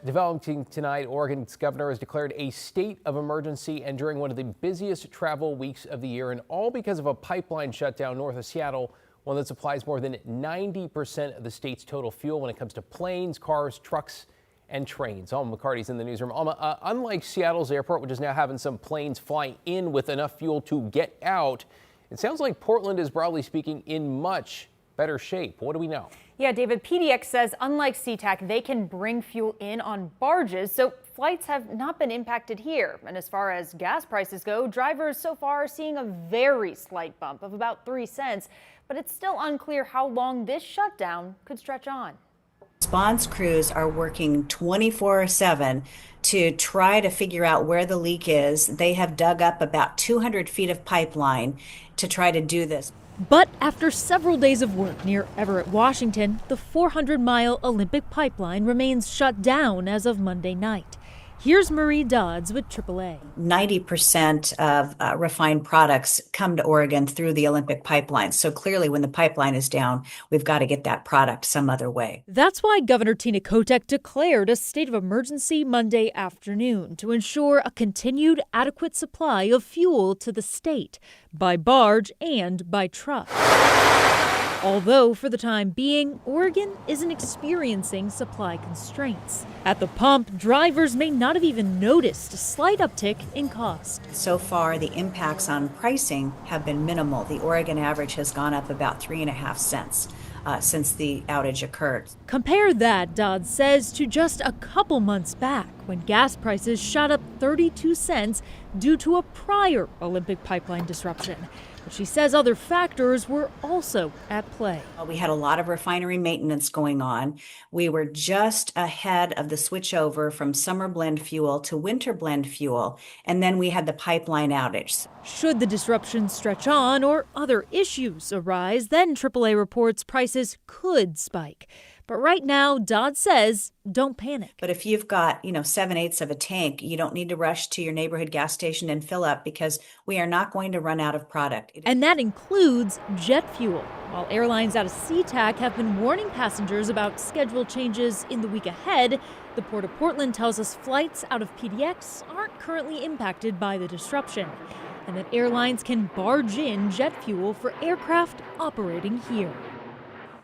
Developing tonight, Oregon's governor has declared a state of emergency and during one of the busiest travel weeks of the year, and all because of a pipeline shutdown north of Seattle, one that supplies more than 90% of the state's total fuel when it comes to planes, cars, trucks, and trains. Alma McCarty's in the newsroom. Alma, unlike Seattle's airport, which is now having some planes fly in with enough fuel to get out, it sounds like Portland is, broadly speaking, in much better shape. What do we know? Yeah, David, PDX says unlike SeaTac, they can bring fuel in on barges, so flights have not been impacted here. And as far as gas prices go, drivers so far are seeing a very slight bump of about 3 cents, but it's still unclear how long this shutdown could stretch on. Response crews are working 24/7 to try to figure out where the leak is. They have dug up about 200 feet of pipeline to try to do this. But after several days of work near Everett, Washington, the 400-mile Olympic pipeline remains shut down as of Monday night. Here's Marie Dodds with AAA. 90% of refined products come to Oregon through the Olympic pipeline. So clearly when the pipeline is down, we've got to get that product some other way. That's why Governor Tina Kotek declared a state of emergency Monday afternoon to ensure a continued adequate supply of fuel to the state by barge and by truck. Although, for the time being, Oregon isn't experiencing supply constraints. At the pump, drivers may not have even noticed a slight uptick in cost. So far, the impacts on pricing have been minimal. The Oregon average has gone up about 3.5 cents since the outage occurred. Compare that, Dodd says, to just a couple months back when gas prices shot up 32 cents due to a prior Olympic pipeline disruption. But she says other factors were also at play. We had a lot of refinery maintenance going on. We were just ahead of the switchover from summer blend fuel to winter blend fuel, and then we had the pipeline outage. Should the disruption stretch on or other issues arise, then AAA reports prices could spike. But right now, Dodd says, don't panic. But if you've got, 7/8 of a tank, you don't need to rush to your neighborhood gas station and fill up because we are not going to run out of product. And that includes jet fuel. While airlines out of SeaTac have been warning passengers about schedule changes in the week ahead, the Port of Portland tells us flights out of PDX aren't currently impacted by the disruption, and that airlines can barge in jet fuel for aircraft operating here.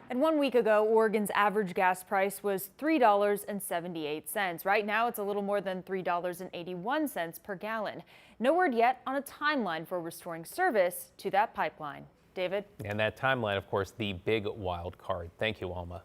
And 1 week ago, Oregon's average gas price was $3.78. Right now, it's a little more than $3.81 per gallon. No word yet on a timeline for restoring service to that pipeline. David? And that timeline, of course, the big wild card. Thank you, Alma.